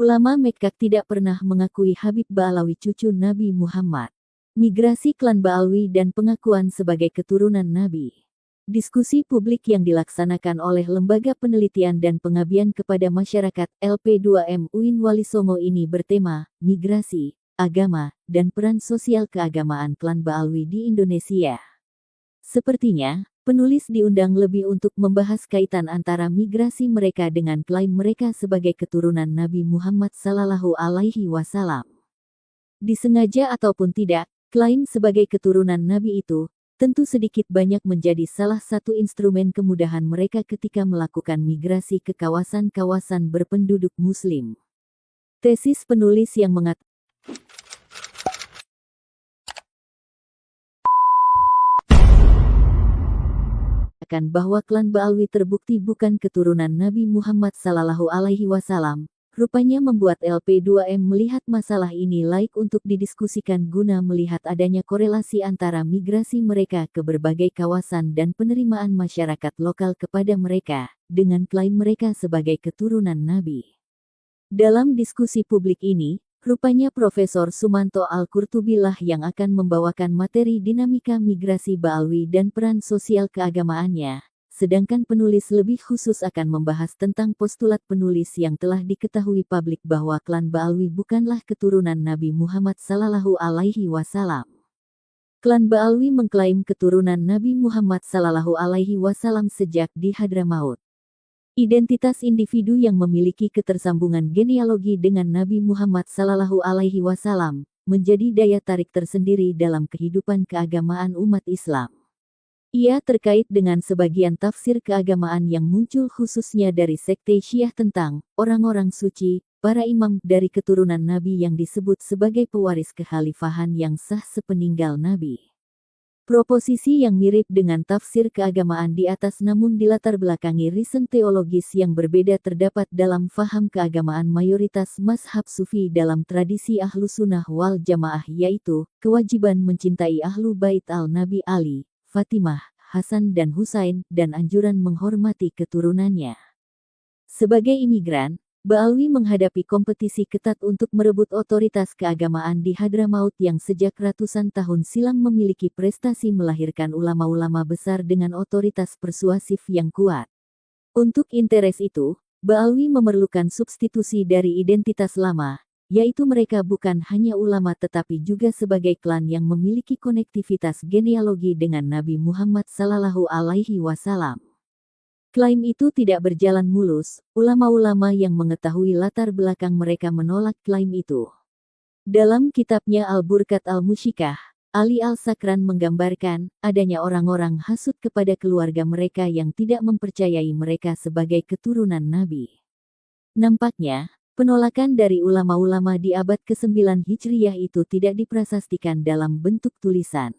Ulama Mekkah tidak pernah mengakui Habib Ba'alawi cucu Nabi Muhammad. Migrasi klan Ba'alawi dan pengakuan sebagai keturunan Nabi. Diskusi publik yang dilaksanakan oleh Lembaga Penelitian dan Pengabdian kepada Masyarakat LP2M UIN Wali Songo ini bertema, migrasi, agama, dan peran sosial keagamaan klan Ba'alawi di Indonesia. Sepertinya, penulis diundang lebih untuk membahas kaitan antara migrasi mereka dengan klaim mereka sebagai keturunan Nabi Muhammad Sallallahu Alaihi Wasallam. Disengaja ataupun tidak, klaim sebagai keturunan Nabi itu, tentu sedikit banyak menjadi salah satu instrumen kemudahan mereka ketika melakukan migrasi ke kawasan-kawasan berpenduduk Muslim. Tesis penulis yang mengatakan bahwa klan Ba'alawi terbukti bukan keturunan Nabi Muhammad Sallallahu Alaihi Wasallam, rupanya membuat LP2M melihat masalah ini laik untuk didiskusikan guna melihat adanya korelasi antara migrasi mereka ke berbagai kawasan dan penerimaan masyarakat lokal kepada mereka, dengan klaim mereka sebagai keturunan Nabi. Dalam diskusi publik ini, rupanya Profesor Sumanto Al-Qurtubi lah yang akan membawakan materi dinamika migrasi Ba'alawi dan peran sosial keagamaannya, sedangkan penulis lebih khusus akan membahas tentang postulat penulis yang telah diketahui publik bahwa klan Ba'alawi bukanlah keturunan Nabi Muhammad Sallallahu Alaihi Wasallam. Klan Ba'alawi mengklaim keturunan Nabi Muhammad Sallallahu Alaihi Wasallam sejak di Hadramaut. Identitas individu yang memiliki ketersambungan genealogi dengan Nabi Muhammad Sallallahu Alaihi Wasallam menjadi daya tarik tersendiri dalam kehidupan keagamaan umat Islam. Ia terkait dengan sebagian tafsir keagamaan yang muncul khususnya dari sekte Syiah tentang orang-orang suci, para imam dari keturunan Nabi yang disebut sebagai pewaris kekhalifahan yang sah sepeninggal Nabi. Proposisi yang mirip dengan tafsir keagamaan di atas namun dilatar belakangi riset teologis yang berbeda terdapat dalam faham keagamaan mayoritas mazhab sufi dalam tradisi Ahlus Sunnah wal Jamaah, yaitu kewajiban mencintai Ahlu Bait al-Nabi Ali, Fatimah, Hasan dan Husain, dan anjuran menghormati keturunannya. Sebagai imigran, Ba'alawi menghadapi kompetisi ketat untuk merebut otoritas keagamaan di Hadramaut yang sejak ratusan tahun silam memiliki prestasi melahirkan ulama-ulama besar dengan otoritas persuasif yang kuat. Untuk interes itu, Ba'alawi memerlukan substitusi dari identitas lama, yaitu mereka bukan hanya ulama tetapi juga sebagai klan yang memiliki konektivitas genealogi dengan Nabi Muhammad Sallallahu Alaihi Wasallam. Klaim itu tidak berjalan mulus, ulama-ulama yang mengetahui latar belakang mereka menolak klaim itu. Dalam kitabnya Al-Burqat Al-Mushikah, Ali Al-Sakran menggambarkan adanya orang-orang hasut kepada keluarga mereka yang tidak mempercayai mereka sebagai keturunan Nabi. Nampaknya, penolakan dari ulama-ulama di abad ke-9 Hijriyah itu tidak diprasastikan dalam bentuk tulisan.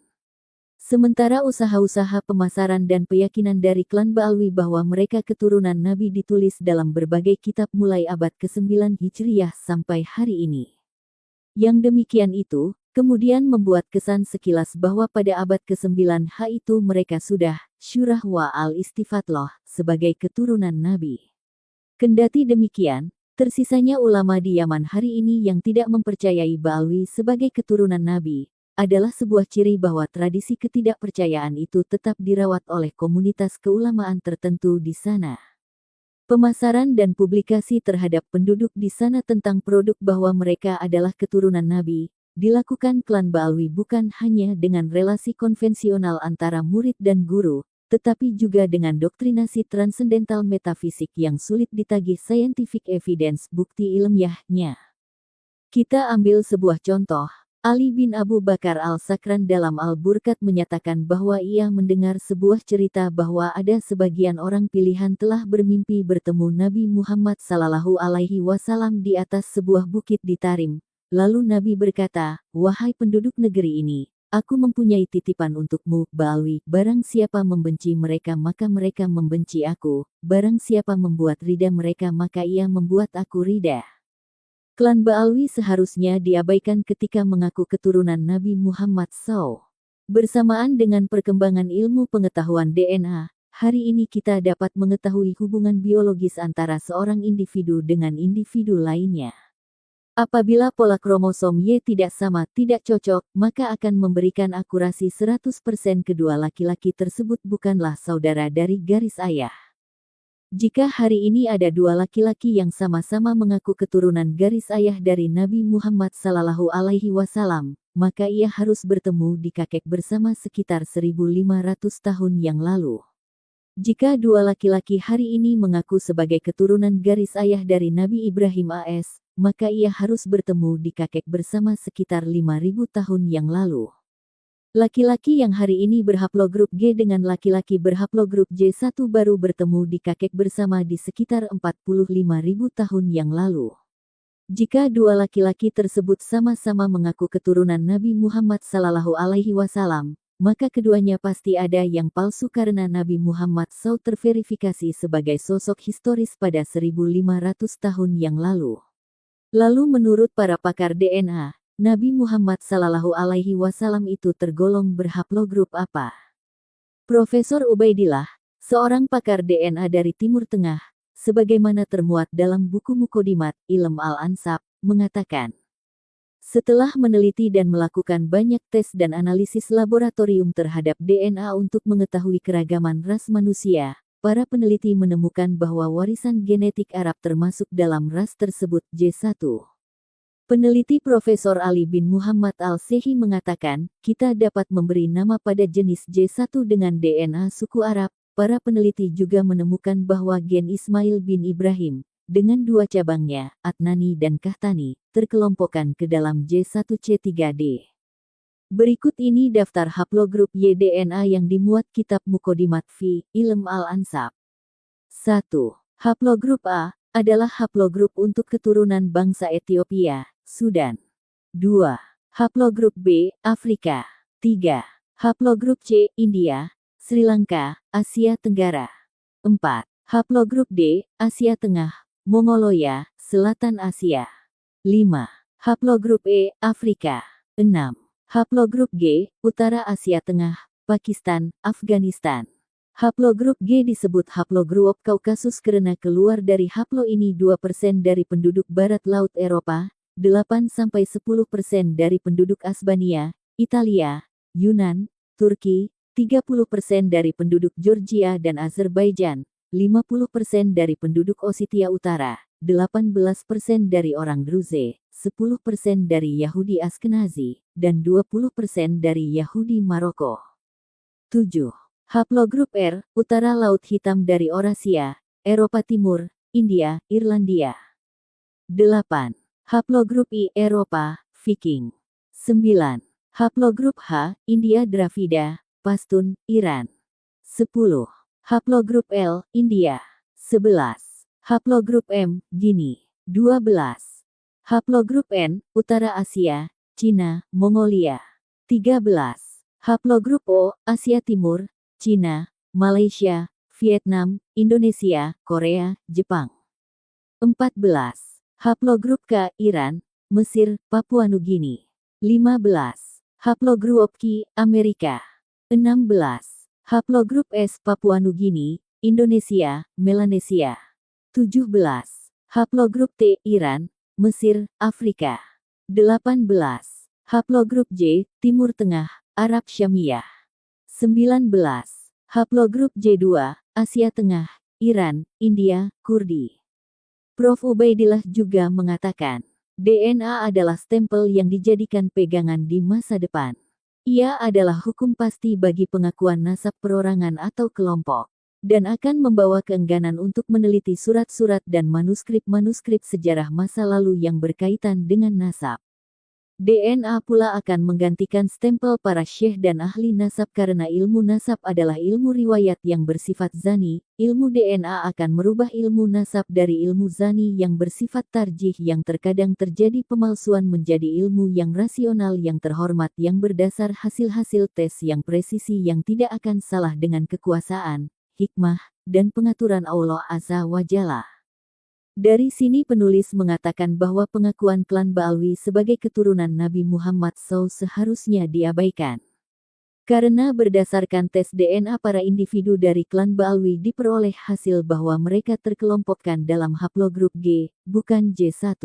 Sementara usaha-usaha pemasaran dan keyakinan dari klan Ba'alawi bahwa mereka keturunan Nabi ditulis dalam berbagai kitab mulai abad ke-9 Hijriyah sampai hari ini. Yang demikian itu, kemudian membuat kesan sekilas bahwa pada abad ke-9 itu mereka sudah syurah wa al-istifatloh sebagai keturunan Nabi. Kendati demikian, tersisanya ulama di Yaman hari ini yang tidak mempercayai Ba'alawi sebagai keturunan Nabi, adalah sebuah ciri bahwa tradisi ketidakpercayaan itu tetap dirawat oleh komunitas keulamaan tertentu di sana. Pemasaran dan publikasi terhadap penduduk di sana tentang produk bahwa mereka adalah keturunan Nabi, dilakukan klan Ba'alawi bukan hanya dengan relasi konvensional antara murid dan guru, tetapi juga dengan doktrinasi transendental metafisik yang sulit ditagih scientific evidence bukti ilmiahnya. Kita ambil sebuah contoh. Ali bin Abu Bakar Al-Sakran dalam Al-Burqat menyatakan bahwa ia mendengar sebuah cerita bahwa ada sebagian orang pilihan telah bermimpi bertemu Nabi Muhammad Sallallahu Alaihi Wasallam di atas sebuah bukit di Tarim. Lalu Nabi berkata, "Wahai penduduk negeri ini, aku mempunyai titipan untukmu, Ba'alawi. Barang siapa membenci mereka maka mereka membenci aku, barang siapa membuat ridha mereka maka ia membuat aku ridha." Klan Ba'alawi seharusnya diabaikan ketika mengaku keturunan Nabi Muhammad SAW. Bersamaan dengan perkembangan ilmu pengetahuan DNA, hari ini kita dapat mengetahui hubungan biologis antara seorang individu dengan individu lainnya. Apabila pola kromosom Y tidak sama, tidak cocok, maka akan memberikan akurasi 100% kedua laki-laki tersebut bukanlah saudara dari garis ayah. Jika hari ini ada dua laki-laki yang sama-sama mengaku keturunan garis ayah dari Nabi Muhammad SAW, maka ia harus bertemu di kakek bersama sekitar 1500 tahun yang lalu. Jika dua laki-laki hari ini mengaku sebagai keturunan garis ayah dari Nabi Ibrahim AS, maka ia harus bertemu di kakek bersama sekitar 5000 tahun yang lalu. Laki-laki yang hari ini berhaplogrup G dengan laki-laki berhaplogrup J1 baru bertemu di kakek bersama di sekitar 45.000 tahun yang lalu. Jika dua laki-laki tersebut sama-sama mengaku keturunan Nabi Muhammad SAW, maka keduanya pasti ada yang palsu karena Nabi Muhammad SAW terverifikasi sebagai sosok historis pada 1500 tahun yang lalu. Lalu menurut para pakar DNA, Nabi Muhammad SAW itu tergolong berhaplogrup apa? Profesor Ubaidillah, seorang pakar DNA dari Timur Tengah, sebagaimana termuat dalam buku Muqaddimat Ilm Al-Ansab, mengatakan, setelah meneliti dan melakukan banyak tes dan analisis laboratorium terhadap DNA untuk mengetahui keragaman ras manusia, para peneliti menemukan bahwa warisan genetik Arab termasuk dalam ras tersebut J1. Peneliti Profesor Ali bin Muhammad Al-Sehi mengatakan, kita dapat memberi nama pada jenis J1 dengan DNA suku Arab. Para peneliti juga menemukan bahwa gen Ismail bin Ibrahim, dengan dua cabangnya, Adnani dan Qahtani, terkelompokkan ke dalam J1C3D. Berikut ini daftar haplogrup Y-DNA yang dimuat kitab Muqaddimat fi Ilm Al-Ansab. 1. Haplogrup A adalah haplogrup untuk keturunan bangsa Ethiopia, Sudan. 2. Haplogrup B, Afrika. 3. Haplogrup C, India, Sri Lanka, Asia Tenggara. 4. Haplogrup D, Asia Tengah, Mongolia, Selatan Asia. 5. Haplogrup E, Afrika. 6. Haplogrup G, Utara Asia Tengah, Pakistan, Afghanistan. Haplogrup G disebut haplogrup Kaukasus karena keluar dari haplo ini 2% dari penduduk barat laut Eropa, 8-10% dari penduduk Asbania, Italia, Yunan, Turki, 30% dari penduduk Georgia dan Azerbaijan, 50% dari penduduk Ossetia Utara, 18% dari orang Druze, 10% dari Yahudi Askenazi, dan 20% dari Yahudi Maroko. 7. Haplogrup R, Utara Laut Hitam dari Eurasia, Eropa Timur, India, Irlandia. 8. Haplogrup I, Eropa, Viking. 9. Haplogrup H, India Dravida, Pashtun, Iran. 10. Haplogrup L, India. 11. Haplogrup M, Guinea. 12. Haplogrup N, Utara Asia, Cina, Mongolia. 13. Haplogrup O, Asia Timur, Cina, Malaysia, Vietnam, Indonesia, Korea, Jepang. 14. Haplogrup K, Iran, Mesir, Papua Nugini. 15. Haplogrup Q, Amerika. 16. Haplogrup S, Papua Nugini, Indonesia, Melanesia. 17. Haplogrup T, Iran, Mesir, Afrika. 18. Haplogrup J, Timur Tengah, Arab Syamiyah. 19. Haplogrup J2, Asia Tengah, Iran, India, Kurdi. Prof. Ubaidillah juga mengatakan, DNA adalah stempel yang dijadikan pegangan di masa depan. Ia adalah hukum pasti bagi pengakuan nasab perorangan atau kelompok, dan akan membawa keengganan untuk meneliti surat-surat dan manuskrip-manuskrip sejarah masa lalu yang berkaitan dengan nasab. DNA pula akan menggantikan stempel para syekh dan ahli nasab karena ilmu nasab adalah ilmu riwayat yang bersifat zani. Ilmu DNA akan merubah ilmu nasab dari ilmu zani yang bersifat tarjih yang terkadang terjadi pemalsuan menjadi ilmu yang rasional yang terhormat yang berdasar hasil-hasil tes yang presisi yang tidak akan salah dengan kekuasaan, hikmah, dan pengaturan Allah Azza wa Jalla. Dari sini penulis mengatakan bahwa pengakuan klan Ba'alwi sebagai keturunan Nabi Muhammad SAW seharusnya diabaikan. Karena berdasarkan tes DNA para individu dari klan Ba'alwi diperoleh hasil bahwa mereka terkelompokkan dalam haplogrup G, bukan J1.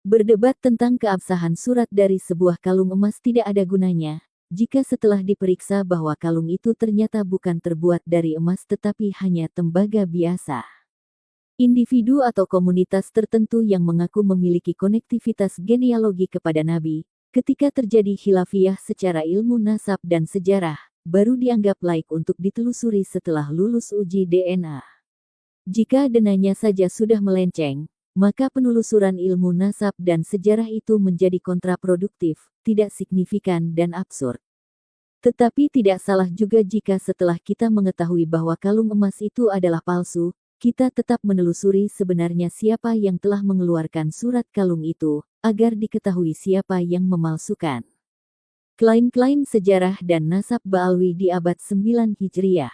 Berdebat tentang keabsahan surat dari sebuah kalung emas tidak ada gunanya, jika setelah diperiksa bahwa kalung itu ternyata bukan terbuat dari emas tetapi hanya tembaga biasa. Individu atau komunitas tertentu yang mengaku memiliki konektivitas genealogi kepada Nabi, ketika terjadi khilafiyah secara ilmu nasab dan sejarah, baru dianggap laik untuk ditelusuri setelah lulus uji DNA. Jika denanya saja sudah melenceng, maka penelusuran ilmu nasab dan sejarah itu menjadi kontraproduktif, tidak signifikan dan absurd. Tetapi tidak salah juga jika setelah kita mengetahui bahwa kalung emas itu adalah palsu, kita tetap menelusuri sebenarnya siapa yang telah mengeluarkan surat kalung itu, agar diketahui siapa yang memalsukan. Klaim-klaim sejarah dan nasab Ba'alwi di abad 9 Hijriah.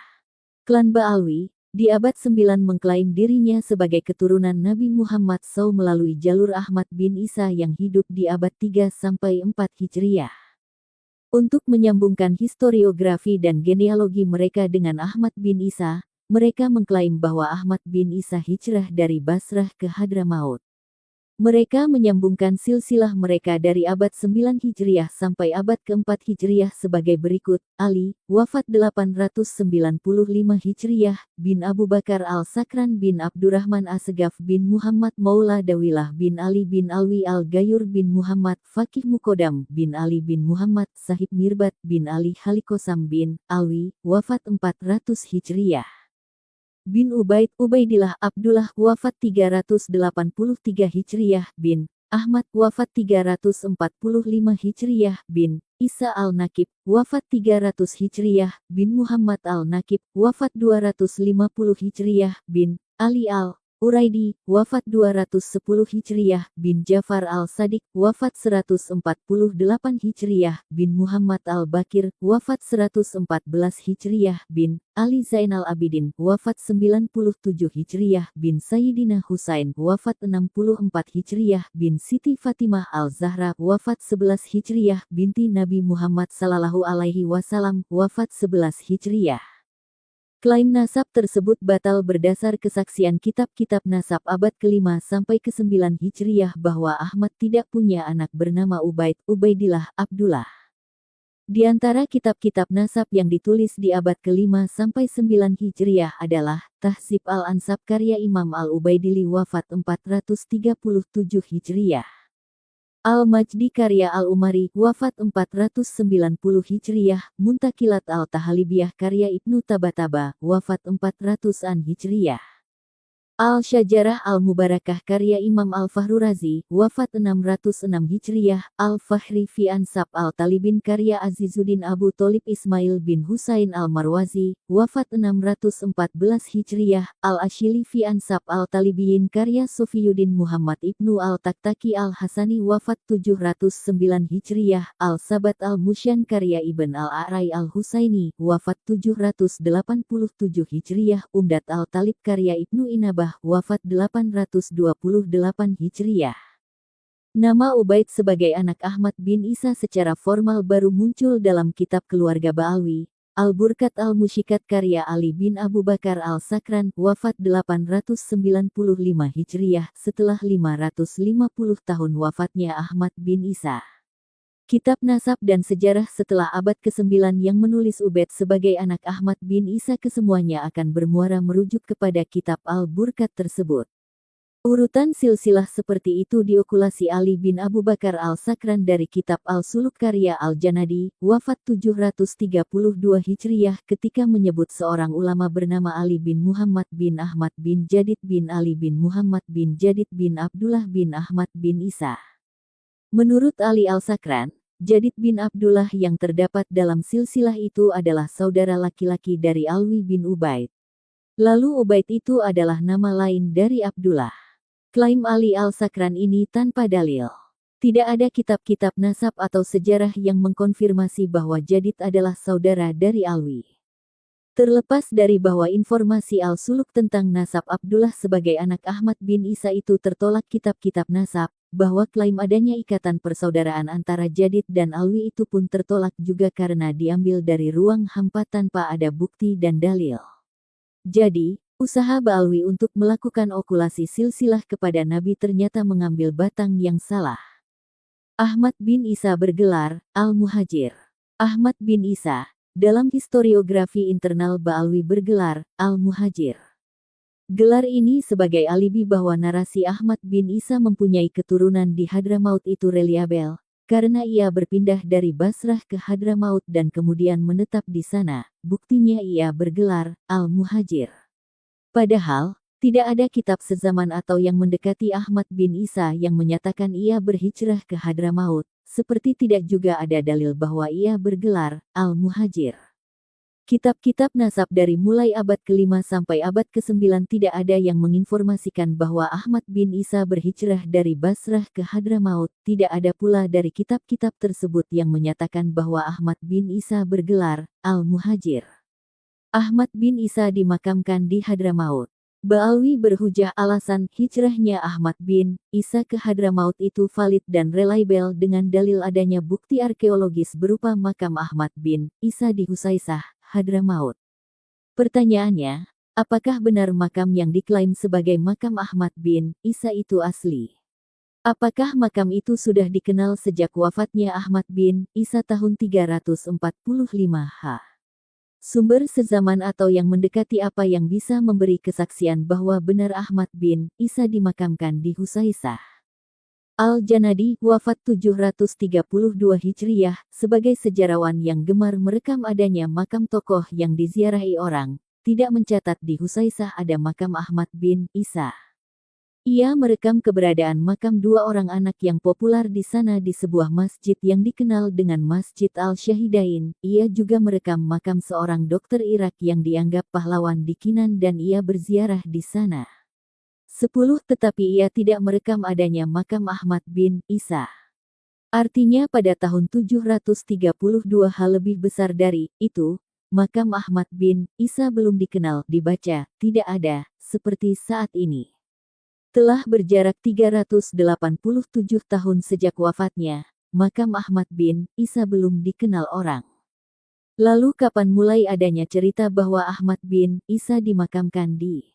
Klan Ba'alwi di abad 9 mengklaim dirinya sebagai keturunan Nabi Muhammad SAW melalui jalur Ahmad bin Isa yang hidup di abad 3-4 Hijriah. Untuk menyambungkan historiografi dan genealogi mereka dengan Ahmad bin Isa, mereka mengklaim bahwa Ahmad bin Isa hijrah dari Basrah ke Hadramaut. Mereka menyambungkan silsilah mereka dari abad 9 Hijriah sampai abad ke-4 Hijriah sebagai berikut. Ali, wafat 895 Hijriah, bin Abu Bakar al-Sakran bin Abdurrahman Assegaf bin Muhammad Maula Dawilah bin Ali bin Alwi al-Gayur bin Muhammad Fakih Mukodam bin Ali bin Muhammad Sahib Mirbat bin Ali Halikosam bin Alwi, wafat 400 Hijriah. Bin Ubaidillah Abdullah wafat 383 Hijriah bin Ahmad wafat 345 Hijriah bin Isa al-Nakib wafat 300 Hijriah bin Muhammad al-Nakib wafat 250 Hijriah bin Ali al-Uraidi wafat 210 Hijriah bin Jafar al-Sadiq wafat 148 Hijriah bin Muhammad al-Bakir wafat 114 Hijriah bin Ali Zainal Abidin wafat 97 Hijriah bin Sayyidina Husain wafat 64 Hijriah bin Siti Fatimah al-Zahra wafat 11 Hijriah binti Nabi Muhammad sallallahu alaihi wasallam wafat 11 Hijriah. Klaim nasab tersebut batal berdasar kesaksian kitab-kitab nasab abad ke-5 sampai ke-9 Hijriah bahwa Ahmad tidak punya anak bernama Ubaidillah Abdullah. Di antara kitab-kitab nasab yang ditulis di abad ke-5 sampai 9 Hijriah adalah Tahzib al-Ansab karya Imam al-Ubaidili wafat 437 Hijriah. Al-Majdi karya Al-Umari wafat 490 Hijriah, Muntakilat al-Tahalibiyah karya Ibnu Tabataba wafat 400-an Hijriah. Al-Syajarah al-Mubarakah karya Imam Al-Fahru Razi wafat 606 Hijriah, Al-Fahri fi Ansab al-Talibin karya Azizuddin Abu Tholib Ismail bin Husain al-Marwazi wafat 614 Hijriah, Al-Ashili fi Ansab al-Talibiyin karya Sofiyuddin Muhammad Ibnu al-Taktaki al-Hasani wafat 709 Hijriah, Al-Sabat al-Musyan karya Ibn al-A'rai al-Husaini wafat 787 Hijriah, Umdat al-Talib karya Ibnu Inabah wafat 828 Hijriah. Nama Ubaid sebagai anak Ahmad bin Isa secara formal baru muncul dalam kitab keluarga Ba'alwi, Al-Burkat al-Musyikat karya Ali bin Abu Bakar al-Sakran wafat 895 Hijriah setelah 550 tahun wafatnya Ahmad bin Isa. Kitab nasab dan sejarah setelah abad ke-9 yang menulis Ubaid sebagai anak Ahmad bin Isa kesemuanya akan bermuara merujuk kepada kitab Al-Burkat tersebut. Urutan silsilah seperti itu diokulasi Ali bin Abu Bakar al-Sakran dari kitab Al-Suluk karya Al-Janadi, wafat 732 Hijriah ketika menyebut seorang ulama bernama Ali bin Muhammad bin Ahmad bin Jadid bin Ali bin Muhammad bin Jadid bin Abdullah bin Ahmad bin Isa. Menurut Ali al-Sakran, Jadid bin Abdullah yang terdapat dalam silsilah itu adalah saudara laki-laki dari Alwi bin Ubaid. Lalu Ubaid itu adalah nama lain dari Abdullah. Klaim Ali al-Sakran ini tanpa dalil. Tidak ada kitab-kitab nasab atau sejarah yang mengkonfirmasi bahwa Jadid adalah saudara dari Alwi. Terlepas dari bahwa informasi Al-Suluk tentang nasab Abdullah sebagai anak Ahmad bin Isa itu tertolak kitab-kitab nasab, bahwa klaim adanya ikatan persaudaraan antara Jadid dan Alwi itu pun tertolak juga karena diambil dari ruang hampa tanpa ada bukti dan dalil. Jadi, Usaha Ba'alwi untuk melakukan okulasi silsilah kepada Nabi ternyata mengambil batang yang salah. Ahmad bin Isa bergelar Al-Muhajir. Ahmad bin Isa, dalam historiografi internal Ba'alwi bergelar Al-Muhajir. Gelar ini sebagai alibi bahwa narasi Ahmad bin Isa mempunyai keturunan di Hadramaut itu reliabel, karena ia berpindah dari Basrah ke Hadramaut dan kemudian menetap di sana, buktinya ia bergelar Al-Muhajir. Padahal, tidak ada kitab sezaman atau yang mendekati Ahmad bin Isa yang menyatakan ia berhijrah ke Hadramaut, seperti tidak juga ada dalil bahwa ia bergelar Al-Muhajir. Kitab-kitab nasab dari mulai abad ke-5 sampai abad ke-9 tidak ada yang menginformasikan bahwa Ahmad bin Isa berhijrah dari Basrah ke Hadramaut. Tidak ada pula dari kitab-kitab tersebut yang menyatakan bahwa Ahmad bin Isa bergelar Al-Muhajir. Ahmad bin Isa dimakamkan di Hadramaut. Ba'alwi berhujah alasan hijrahnya Ahmad bin Isa ke Hadramaut itu valid dan reliable dengan dalil adanya bukti arkeologis berupa makam Ahmad bin Isa di Husaisah, Hadramaut. Pertanyaannya, apakah benar makam yang diklaim sebagai makam Ahmad bin Isa itu asli? Apakah makam itu sudah dikenal sejak wafatnya Ahmad bin Isa tahun 345 H? Sumber sezaman atau yang mendekati apa yang bisa memberi kesaksian bahwa benar Ahmad bin Isa dimakamkan di Husaisah. Al-Janadi, wafat 732 Hijriyah, sebagai sejarawan yang gemar merekam adanya makam tokoh yang diziarahi orang, tidak mencatat di Husaisah ada makam Ahmad bin Isa. Ia merekam keberadaan makam dua orang anak yang populer di sana di sebuah masjid yang dikenal dengan Masjid Al-Syahidain. Ia juga merekam makam seorang dokter Irak yang dianggap pahlawan di Kinan dan ia berziarah di sana. 10 Tetapi ia tidak merekam adanya makam Ahmad bin Isa. Artinya pada tahun 732 hal lebih besar dari itu, makam Ahmad bin Isa belum dikenal, dibaca, tidak ada, seperti saat ini. Telah berjarak 387 tahun sejak wafatnya, makam Ahmad bin Isa belum dikenal orang. Lalu kapan mulai adanya cerita bahwa Ahmad bin Isa dimakamkan di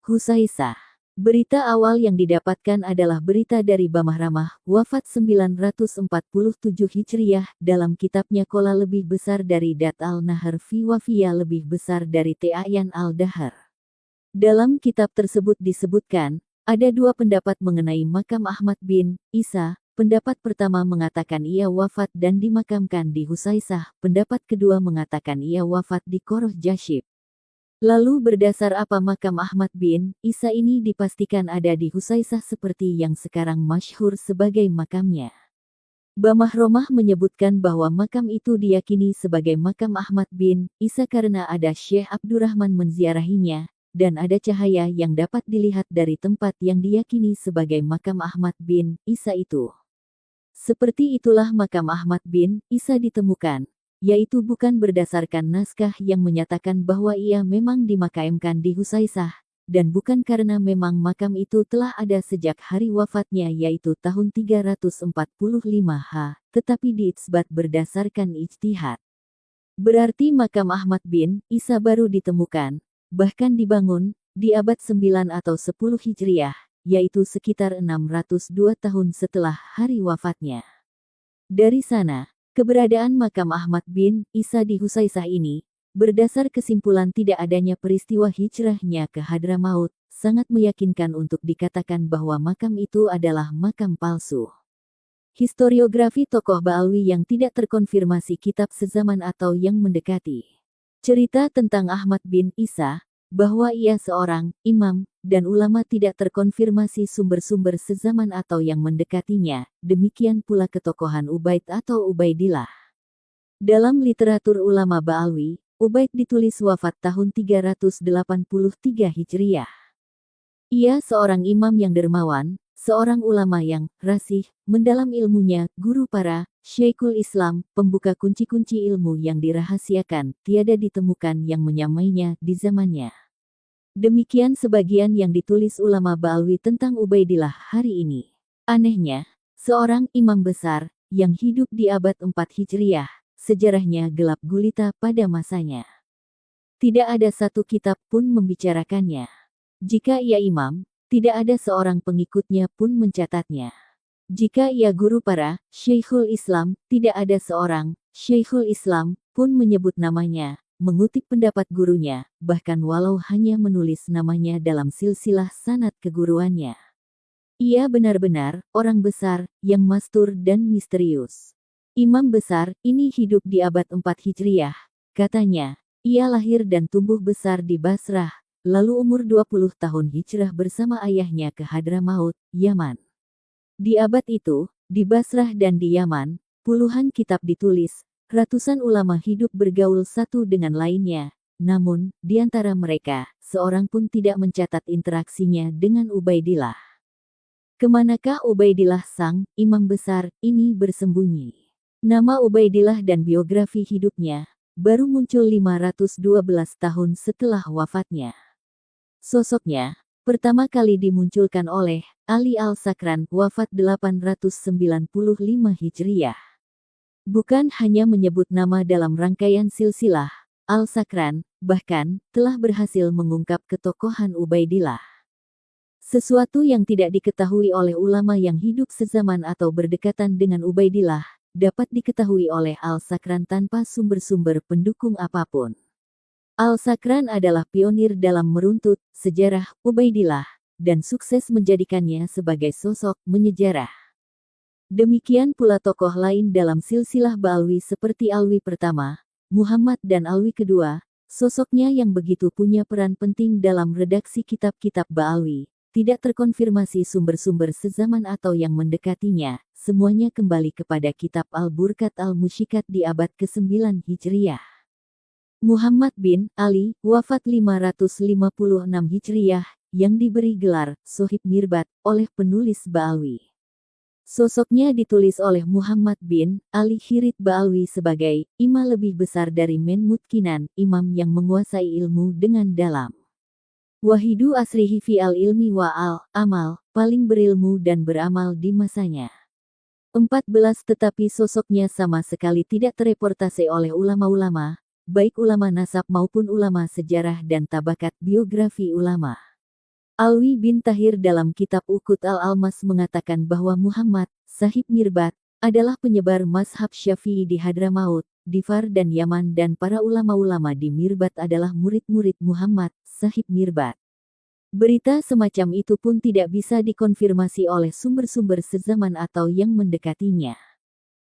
Husaisah? Berita awal yang didapatkan adalah berita dari Bamahramah, wafat 947 Hijriyah, dalam kitabnya Qola lebih besar dari Dat al-Nahar fi Wafiyah lebih besar dari Ta'yan al-Dahar. Dalam kitab tersebut disebutkan, ada dua pendapat mengenai makam Ahmad bin Isa. Pendapat pertama mengatakan ia wafat dan dimakamkan di Husaisah, pendapat kedua mengatakan ia wafat di Qoroh Jashib. Lalu berdasar apa makam Ahmad bin Isa ini dipastikan ada di Husaisah seperti yang sekarang masyhur sebagai makamnya? Bamahramah menyebutkan bahwa makam itu diyakini sebagai makam Ahmad bin Isa karena ada Syekh Abdurrahman menziarahinya, dan ada cahaya yang dapat dilihat dari tempat yang diyakini sebagai makam Ahmad bin Isa itu. Seperti itulah makam Ahmad bin Isa ditemukan, yaitu bukan berdasarkan naskah yang menyatakan bahwa ia memang dimakamkan di Husaisah, dan bukan karena memang makam itu telah ada sejak hari wafatnya yaitu tahun 345 H, tetapi diitsbat berdasarkan ijtihad. Berarti makam Ahmad bin Isa baru ditemukan, bahkan dibangun, di abad 9 atau 10 Hijriyah, yaitu sekitar 602 tahun setelah hari wafatnya. Dari sana, keberadaan makam Ahmad bin Isa di Husaisah ini, berdasar kesimpulan tidak adanya peristiwa hijrahnya ke Hadramaut, sangat meyakinkan untuk dikatakan bahwa makam itu adalah makam palsu. Historiografi tokoh Ba'alwi yang tidak terkonfirmasi kitab sezaman atau yang mendekati. Cerita tentang Ahmad bin Isa, bahwa ia seorang imam dan ulama tidak terkonfirmasi sumber-sumber sezaman atau yang mendekatinya, demikian pula ketokohan Ubaid atau Ubaidillah. Dalam literatur ulama Ba'alwi, Ubaid ditulis wafat tahun 383 Hijriyah. Ia seorang imam yang dermawan, seorang ulama yang rasih, mendalam ilmunya, guru para Syekhul Islam, pembuka kunci-kunci ilmu yang dirahasiakan, tiada ditemukan yang menyamainya di zamannya. Demikian sebagian yang ditulis ulama Ba'alwi tentang Ubaidillah hari ini. Anehnya, seorang imam besar, yang hidup di abad 4 Hijriyah, sejarahnya gelap gulita pada masanya. Tidak ada satu kitab pun membicarakannya. Jika ia imam, tidak ada seorang pengikutnya pun mencatatnya. Jika ia guru para Syekhul Islam, tidak ada seorang Syekhul Islam pun menyebut namanya, mengutip pendapat gurunya, bahkan walau hanya menulis namanya dalam silsilah sanad keguruannya. Ia benar-benar orang besar yang mastur dan misterius. Imam besar ini hidup di abad 4 Hijriah, katanya. Ia lahir dan tumbuh besar di Basrah, lalu umur 20 tahun hijrah bersama ayahnya ke Hadramaut, Yaman. Di abad itu, di Basrah dan di Yaman, puluhan kitab ditulis, ratusan ulama hidup bergaul satu dengan lainnya, namun, di antara mereka, seorang pun tidak mencatat interaksinya dengan Ubaidillah. Kemanakah Ubaidillah sang imam besar ini bersembunyi? Nama Ubaidillah dan biografi hidupnya baru muncul 512 tahun setelah wafatnya. Sosoknya pertama kali dimunculkan oleh Ali Al-Sakran, wafat 895 Hijriah. Bukan hanya menyebut nama dalam rangkaian silsilah, Al-Sakran bahkan telah berhasil mengungkap ketokohan Ubaidillah. Sesuatu yang tidak diketahui oleh ulama yang hidup sezaman atau berdekatan dengan Ubaidillah, dapat diketahui oleh Al-Sakran tanpa sumber-sumber pendukung apapun. Al-Sakran adalah pionir dalam meruntut sejarah Ubaidillah, dan sukses menjadikannya sebagai sosok menyejarah. Demikian pula tokoh lain dalam silsilah Ba'alwi seperti Alwi pertama, Muhammad dan Alwi kedua, sosoknya yang begitu punya peran penting dalam redaksi kitab-kitab Ba'alwi, tidak terkonfirmasi sumber-sumber sezaman atau yang mendekatinya, semuanya kembali kepada kitab Al-Burqat Al-Musyikat di abad ke-9 Hijriah. Muhammad bin Ali, wafat 556 Hijriah, yang diberi gelar Sohib Mirbat oleh penulis Ba'alwi. Sosoknya ditulis oleh Muhammad bin Ali Khirit Ba'alwi sebagai imam lebih besar dari Menmutkinan, imam yang menguasai ilmu dengan dalam. Wahidu asrihi fi al-ilmi wa al-amal, paling berilmu dan beramal di masanya. 14 Tetapi sosoknya sama sekali tidak tereportase oleh ulama-ulama, baik ulama nasab maupun ulama sejarah dan tabakat biografi ulama. Alwi bin Tahir dalam kitab Uqud al-Almas mengatakan bahwa Muhammad, Sahib Mirbat, adalah penyebar mazhab Syafi'i di Hadramaut, Difar dan Yaman, dan para ulama-ulama di Mirbat adalah murid-murid Muhammad, Sahib Mirbat. Berita semacam itu pun tidak bisa dikonfirmasi oleh sumber-sumber sezaman atau yang mendekatinya.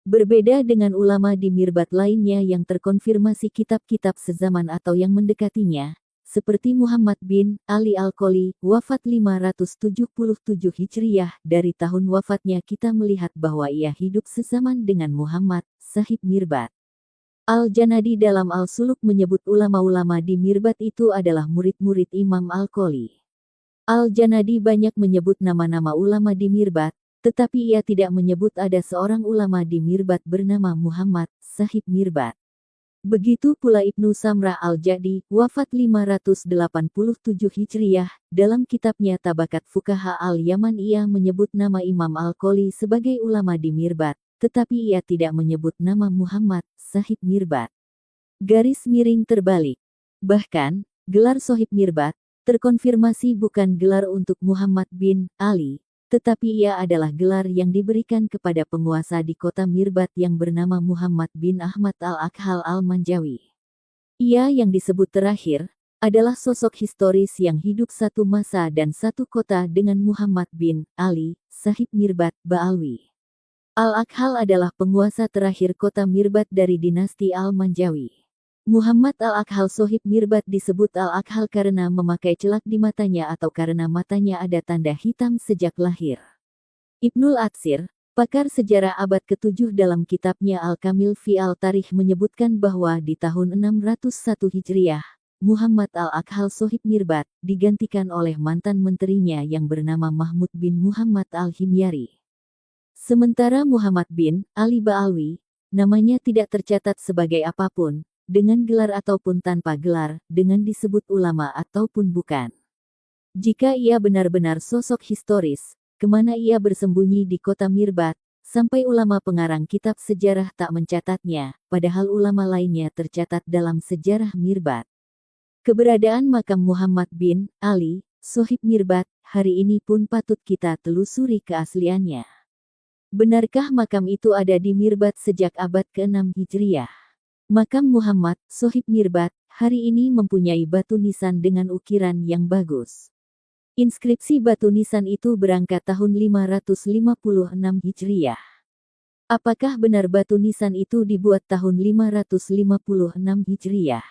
Berbeda dengan ulama di Mirbat lainnya yang terkonfirmasi kitab-kitab sezaman atau yang mendekatinya, seperti Muhammad bin Ali Al-Qoli, wafat 577 Hijriah, dari tahun wafatnya kita melihat bahwa ia hidup sezaman dengan Muhammad, Sahib Mirbat. Al-Janadi dalam Al-Suluk menyebut ulama-ulama di Mirbat itu adalah murid-murid Imam Al-Qoli. Al-Janadi banyak menyebut nama-nama ulama di Mirbat, tetapi ia tidak menyebut ada seorang ulama di Mirbat bernama Muhammad, Sahib Mirbat. Begitu pula Ibnu Samrah Al-Jadi, wafat 587 Hijriah, dalam kitabnya Tabakat Fuqaha Al-Yaman ia menyebut nama Imam Al-Qoli sebagai ulama di Mirbat, tetapi ia tidak menyebut nama Muhammad, Sahib Mirbat. Garis miring terbalik. Bahkan, gelar Sohib Mirbat, terkonfirmasi bukan gelar untuk Muhammad bin Ali, tetapi ia adalah gelar yang diberikan kepada penguasa di kota Mirbat yang bernama Muhammad bin Ahmad Al-Akhal Al-Manjawi. Ia yang disebut terakhir, adalah sosok historis yang hidup satu masa dan satu kota dengan Muhammad bin Ali, Sahib Mirbat, Ba'alwi. Al-Akhal adalah penguasa terakhir kota Mirbat dari dinasti Al-Manjawi. Muhammad Al-Akhal Sohib Mirbat disebut Al-Akhal karena memakai celak di matanya atau karena matanya ada tanda hitam sejak lahir. Ibnul Atsir, pakar sejarah abad ke-7 dalam kitabnya Al-Kamil fi Al-Tarikh menyebutkan bahwa di tahun 601 Hijriah, Muhammad Al-Akhal Sohib Mirbat digantikan oleh mantan menterinya yang bernama Mahmud bin Muhammad Al-Himyari. Sementara Muhammad bin Ali Ba'alwi, namanya tidak tercatat sebagai apapun, dengan gelar ataupun tanpa gelar, dengan disebut ulama ataupun bukan. Jika ia benar-benar sosok historis, kemana ia bersembunyi di kota Mirbat, sampai ulama pengarang kitab sejarah tak mencatatnya, padahal ulama lainnya tercatat dalam sejarah Mirbat. Keberadaan makam Muhammad bin Ali, Sohib Mirbat, hari ini pun patut kita telusuri keasliannya. Benarkah makam itu ada di Mirbat sejak abad ke-6 Hijriah? Makam Muhammad, Sohib Mirbat, hari ini mempunyai batu nisan dengan ukiran yang bagus. Inskripsi batu nisan itu berangkat tahun 556 Hijriah. Apakah benar batu nisan itu dibuat tahun 556 Hijriah?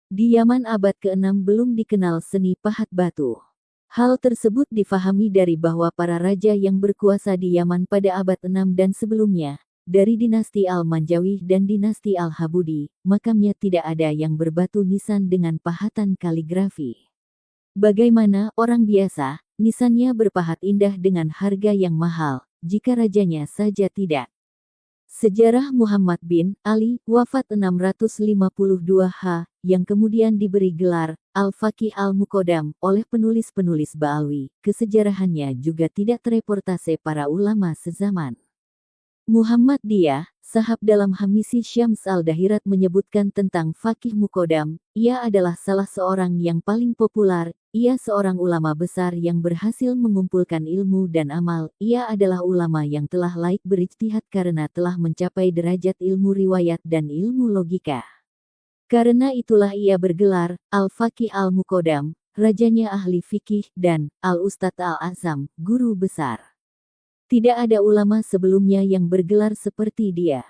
Di Yaman abad ke-6 belum dikenal seni pahat batu. Hal tersebut difahami dari bahwa para raja yang berkuasa di Yaman pada abad 6 dan sebelumnya, dari dinasti Al-Manjawih dan dinasti Al-Habudi, makamnya tidak ada yang berbatu nisan dengan pahatan kaligrafi. Bagaimana orang biasa, nisannya berpahat indah dengan harga yang mahal, jika rajanya saja tidak. Sejarah Muhammad bin Ali, wafat 652 H, yang kemudian diberi gelar Al-Faqih Al-Muqaddam oleh penulis-penulis Ba'alwi, kesejarahannya juga tidak terreportase para ulama sezaman. Muhammad Dia, sahab dalam Hamisi Syams al-Dahirat menyebutkan tentang Faqih Muqaddam, ia adalah salah seorang yang paling populer, ia seorang ulama besar yang berhasil mengumpulkan ilmu dan amal, ia adalah ulama yang telah laik berijtihad karena telah mencapai derajat ilmu riwayat dan ilmu logika. Karena itulah ia bergelar Al-Faqih Al-Muqaddam, rajanya ahli fikih, dan Al-Ustadz Al-Azam, guru besar. Tidak ada ulama sebelumnya yang bergelar seperti dia.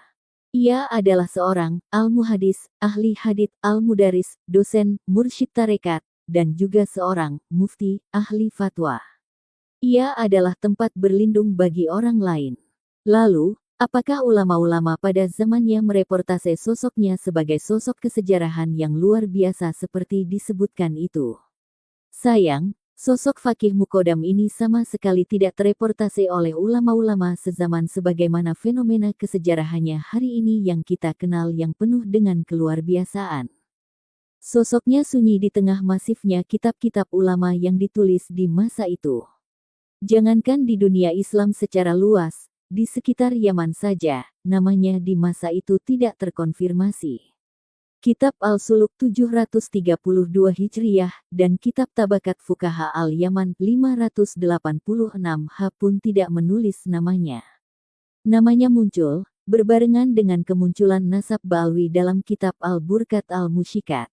Ia adalah seorang al-muhadis, ahli hadits, al-mudaris, dosen, mursyid tarekat, dan juga seorang mufti, ahli fatwa. Ia adalah tempat berlindung bagi orang lain. Lalu, apakah ulama-ulama pada zamannya mereportase sosoknya sebagai sosok kesejarahan yang luar biasa seperti disebutkan itu? Sayang, sosok Faqih Muqaddam ini sama sekali tidak terreportase oleh ulama-ulama sezaman sebagaimana fenomena kesejarahannya hari ini yang kita kenal yang penuh dengan keluarbiasaan. Sosoknya sunyi di tengah masifnya kitab-kitab ulama yang ditulis di masa itu. Jangankan di dunia Islam secara luas, di sekitar Yaman saja, namanya di masa itu tidak terkonfirmasi. Kitab Al-Suluk 732 Hijriah, dan Kitab Tabakat Fuqaha Al-Yaman 586 H pun tidak menulis namanya. Namanya muncul, berbarengan dengan kemunculan nasab Ba'alwi dalam Kitab Al-Burkat Al-Musyikat.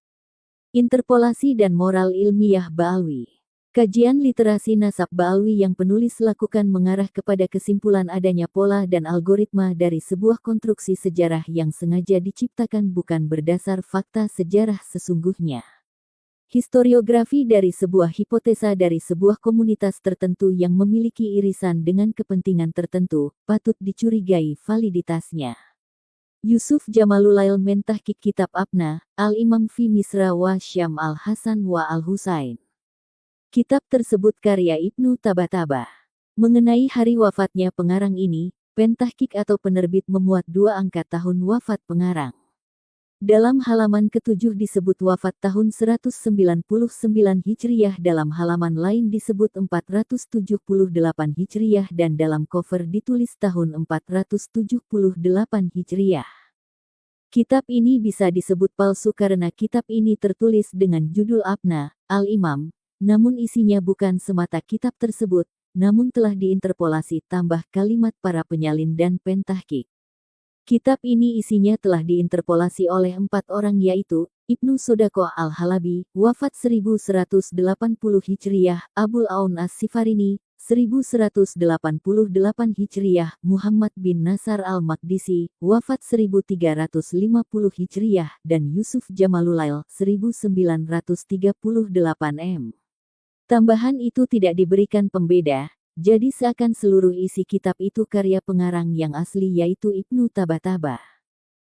Interpolasi dan moral ilmiah Ba'alwi. Kajian literasi nasab Ba'alwi yang penulis lakukan mengarah kepada kesimpulan adanya pola dan algoritma dari sebuah konstruksi sejarah yang sengaja diciptakan bukan berdasar fakta sejarah sesungguhnya. Historiografi dari sebuah hipotesa dari sebuah komunitas tertentu yang memiliki irisan dengan kepentingan tertentu, patut dicurigai validitasnya. Yusuf Jamalulail mentahqiq Kitab Abna, Al-Imam fi Misra wa Syam Al-Hasan wa Al-Husain. Kitab tersebut karya Ibnu Tabataba. Mengenai hari wafatnya pengarang ini, pentahqiq atau penerbit memuat 2 angka tahun wafat pengarang. Dalam halaman ke-7 disebut wafat tahun 199 Hijriah, dalam halaman lain disebut 478 Hijriah, dan dalam cover ditulis tahun 478 Hijriah. Kitab ini bisa disebut palsu karena kitab ini tertulis dengan judul Abna, Al-Imam, namun isinya bukan semata kitab tersebut, namun telah diinterpolasi tambah kalimat para penyalin dan pentahqiq. Kitab ini isinya telah diinterpolasi oleh 4 orang yaitu, Ibnu Sodaqoh Al-Halabi, wafat 1180 Hijriah, Abul Aun As-Sifarini, 1188 Hijriah, Muhammad bin Nasar Al-Maqdisi, wafat 1350 Hijriah, dan Yusuf Jamalulail, 1938 M. Tambahan itu tidak diberikan pembeda, jadi seakan seluruh isi kitab itu karya pengarang yang asli yaitu Ibnu Tabataba.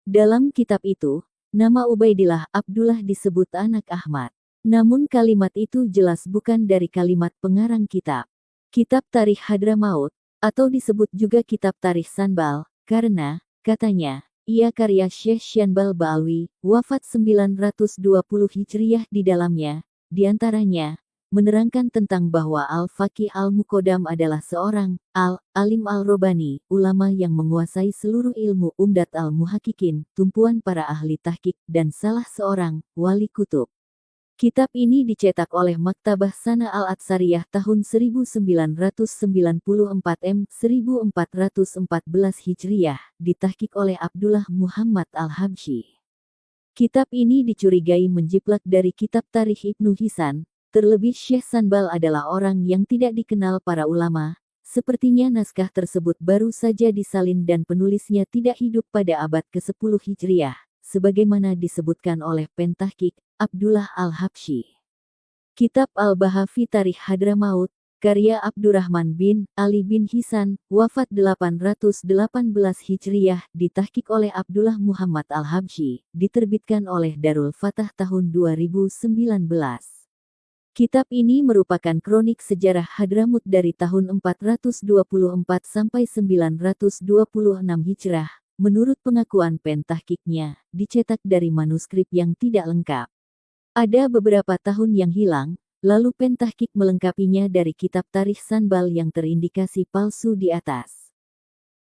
Dalam kitab itu, nama Ubaidillah Abdullah disebut anak Ahmad. Namun kalimat itu jelas bukan dari kalimat pengarang kitab. Kitab Tarikh Hadramaut, atau disebut juga Kitab Tarikh Sanbal, karena, katanya, ia karya Syekh Syanbal Ba'alwi, wafat 920 Hijriah di dalamnya, diantaranya, menerangkan tentang bahwa Al-Faqih Al-Muqaddam adalah seorang alim al-Robani, ulama yang menguasai seluruh ilmu Umdat al-Muhaqqiqin, tumpuan para ahli tahqiq, dan salah seorang wali kutub. Kitab ini dicetak oleh Maktabah Sana Al-Atsariyah tahun 1994 1414 Hijriyah, ditahqiq oleh Abdullah Muhammad Al-Habsyi. Kitab ini dicurigai menjiplak dari kitab Tarikh Ibnu Hisan, terlebih Syekh Sanbal adalah orang yang tidak dikenal para ulama, sepertinya naskah tersebut baru saja disalin dan penulisnya tidak hidup pada abad ke-10 Hijriyah, sebagaimana disebutkan oleh pentahqiq Abdullah Al-Habsyi. Kitab Al-Baha fi Tarikh Hadramaut, karya Abdurrahman bin Ali bin Hisan, wafat 818 Hijriyah, ditahqiq oleh Abdullah Muhammad Al-Habsyi, diterbitkan oleh Darul Fatah tahun 2019. Kitab ini merupakan kronik sejarah Hadramut dari tahun 424 sampai 926 Hijrah. Menurut pengakuan pentahqiqnya, dicetak dari manuskrip yang tidak lengkap. Ada beberapa tahun yang hilang, lalu pentahqiq melengkapinya dari kitab Tarikh Sanbal yang terindikasi palsu di atas.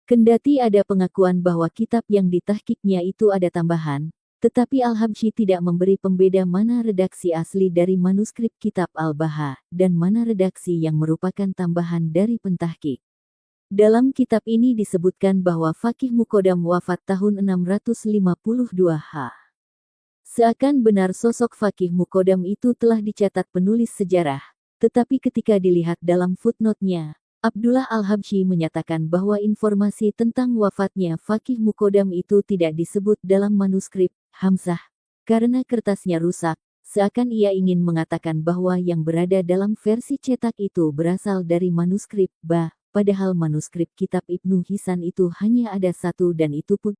Kendati ada pengakuan bahwa kitab yang ditahqiqnya itu ada tambahan, tetapi Al-Habsyi tidak memberi pembeda mana redaksi asli dari manuskrip kitab Al-Baha, dan mana redaksi yang merupakan tambahan dari pentahqiq. Dalam kitab ini disebutkan bahwa Faqih Muqaddam wafat tahun 652 H. Seakan benar sosok Faqih Muqaddam itu telah dicatat penulis sejarah, tetapi ketika dilihat dalam footnote-nya, Abdullah Al-Habsyi menyatakan bahwa informasi tentang wafatnya Faqih Muqaddam itu tidak disebut dalam manuskrip Hamzah, karena kertasnya rusak, seakan ia ingin mengatakan bahwa yang berada dalam versi cetak itu berasal dari manuskrip Ba, padahal manuskrip kitab Ibnu Hisan itu hanya ada satu dan itu pun